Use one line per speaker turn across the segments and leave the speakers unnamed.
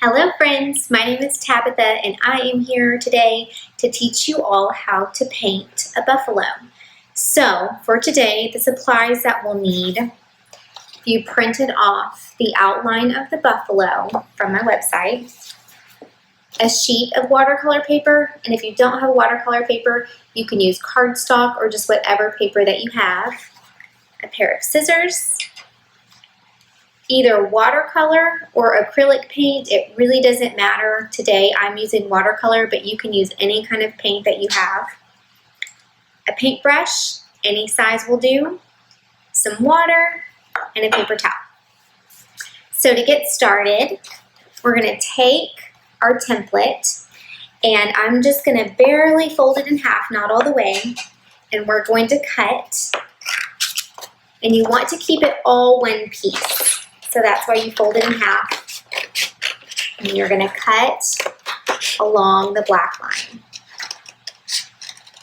Hello friends, my name is Tabitha and I am here today to teach you all how to paint a buffalo. So for today, the supplies that we'll need, you printed off the outline of the buffalo from my website, a sheet of watercolor paper, and if you don't have watercolor paper, you can use cardstock or just whatever paper that you have, a pair of scissors, either watercolor or acrylic paint. It really doesn't matter. Today I'm using watercolor, but you can use any kind of paint that you have. A paintbrush, any size will do, some water, and a paper towel. So to get started, we're going to take our template, and I'm just going to barely fold it in half, not all the way, and we're going to cut. And you want to keep it all one piece. So that's why you fold it in half, and you're going to cut along the black line,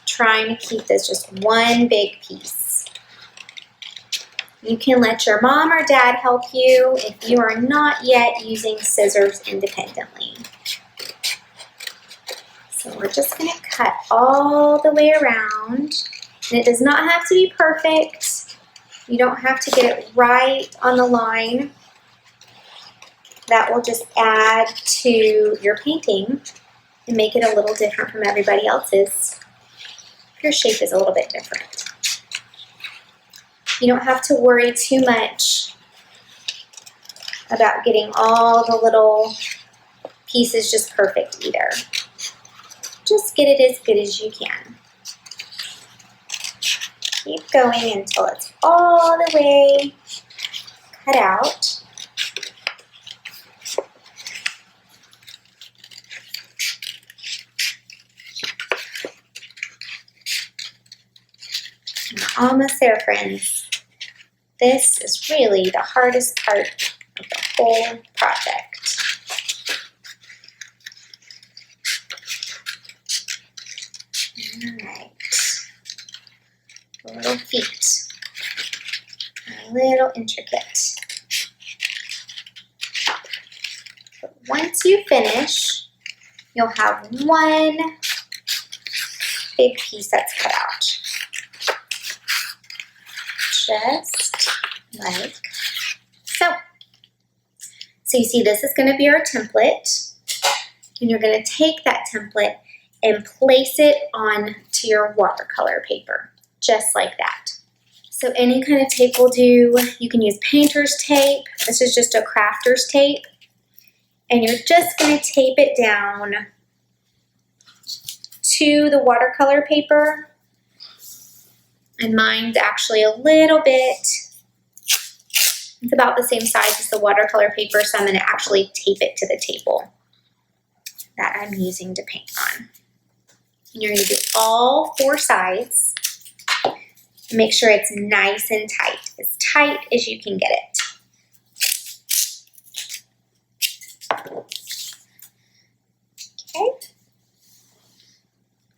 trying to keep this just one big piece. You can let your mom or dad help you if you are not yet using scissors independently. So we're just going to cut all the way around, and it does not have to be perfect. You don't have to get it right on the line. That will just add to your painting and make it a little different from everybody else's. Your shape is a little bit different. You don't have to worry too much about getting all the little pieces just perfect either. Just get it as good as you can. Keep going until it's all the way cut out. We're almost there, friends. This is really the hardest part of the whole project. Alright. Little feet. A little intricate. But once you finish, you'll have one big piece that's cut out. Just like so. So you see, this is going to be our template, and you're going to take that template and place it onto your watercolor paper, just like that. So any kind of tape will do. You can use painter's tape. This is just a crafter's tape, and you're just going to tape it down to the watercolor paper. And mine's actually a little bit, it's about the same size as the watercolor paper, so I'm going to actually tape it to the table that I'm using to paint on. And you're going to do all four sides. Make sure it's nice and tight as you can get it. Okay.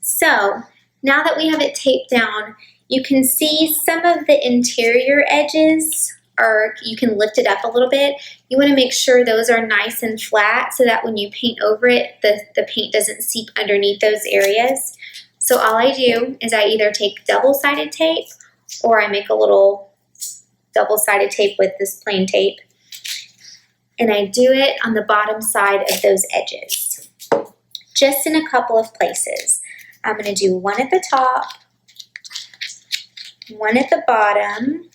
So now that we have it taped down, you can see some of the interior edges, or you can lift it up a little bit. You want to make sure those are nice and flat so that when you paint over it, the paint doesn't seep underneath those areas. So all I do is I either take double-sided tape, or I make a little double-sided tape with this plain tape, and I do it on the bottom side of those edges, just in a couple of places. I'm going to do one at the top, one at the bottom,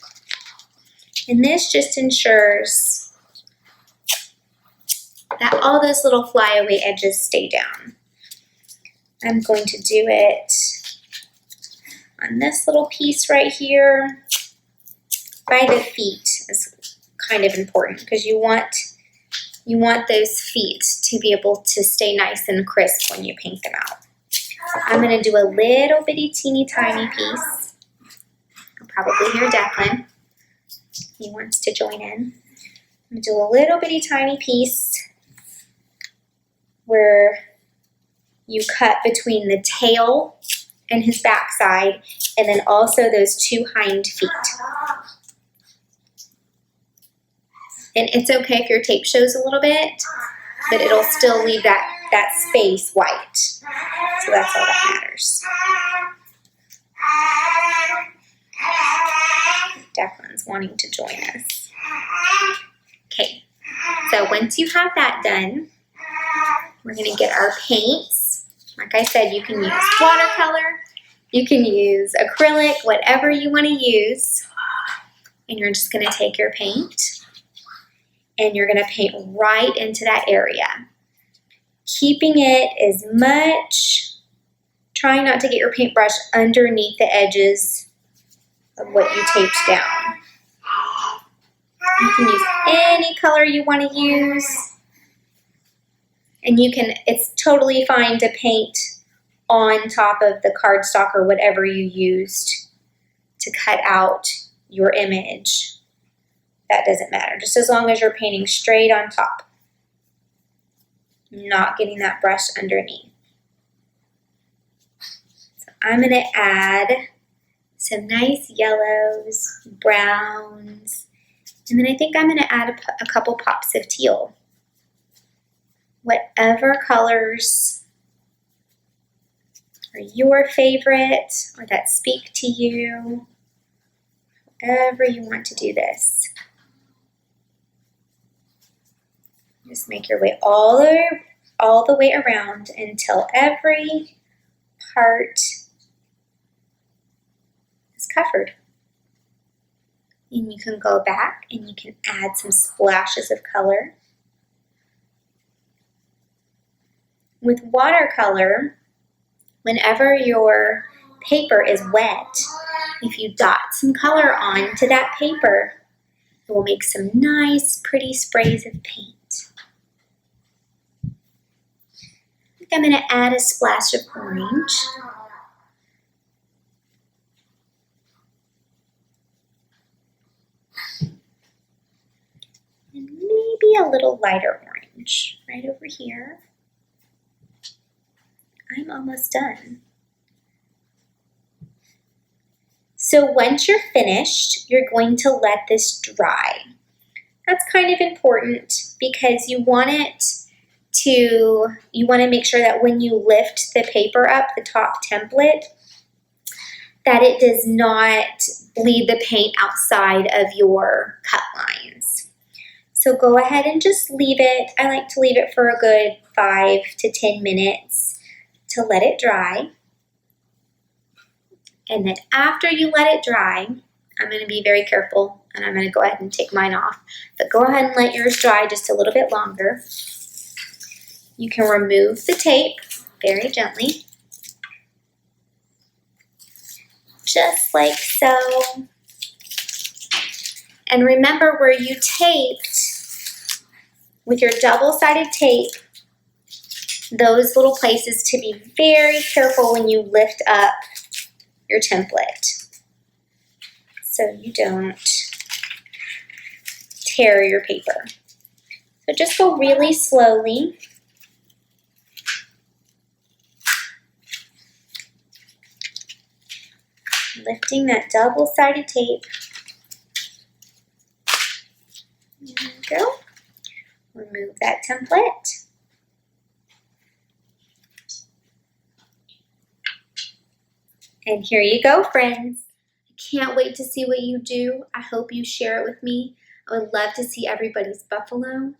and this just ensures that all those little flyaway edges stay down. I'm going to do it on this little piece right here. By the feet is kind of important because you want those feet to be able to stay nice and crisp when you paint them out. I'm going to do a little bitty teeny tiny piece. Probably hear Declan. He wants to join in. I'm going to do a little bitty tiny piece where you cut between the tail and his backside, and then also those two hind feet. And it's okay if your tape shows a little bit. but it'll still leave that space white. So that's all that matters. Declan's wanting to join us. Okay, so once you have that done, we're going to get our paints. Like I said, you can use watercolor, you can use acrylic, whatever you want to use. And you're just going to take your paint and you're going to paint right into that area. Keeping it as much, trying not to get your paintbrush underneath the edges of what you taped down. You can use any color you want to use. And it's totally fine to paint on top of the cardstock or whatever you used to cut out your image. That doesn't matter, just as long as you're painting straight on top, not getting that brush underneath. So I'm going to add some nice yellows, browns, and then I think I'm going to add a couple pops of teal. Whatever colors are your favorite or that speak to you, however you want to do this. Just make your way all the way around until every part is covered. And you can go back and you can add some splashes of color. With watercolor, whenever your paper is wet, if you dot some color onto that paper, it will make some nice, pretty sprays of paint. I think I'm going to add a splash of orange. And maybe a little lighter orange right over here. I'm almost done. So once you're finished, you're going to let this dry. That's kind of important because you want to make sure that when you lift the paper up, the top template, that it does not bleed the paint outside of your cut lines. So go ahead and just leave it. I like to leave it for a good 5 to 10 minutes to let it dry. And then after you let it dry, I'm going to be very careful and I'm going to go ahead and take mine off. But go ahead and let yours dry just a little bit longer. You can remove the tape very gently. Just like so. And remember where you taped with your double-sided tape, those little places to be very careful when you lift up your template so you don't tear your paper. So just go really slowly. Lifting that double-sided tape. There we go. Remove that template. And here you go, friends. I can't wait to see what you do. I hope you share it with me. I would love to see everybody's buffalo.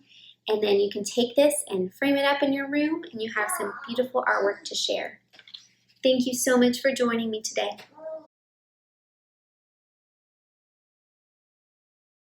And then you can take this and frame it up in your room and you have some beautiful artwork to share. Thank you so much for joining me today.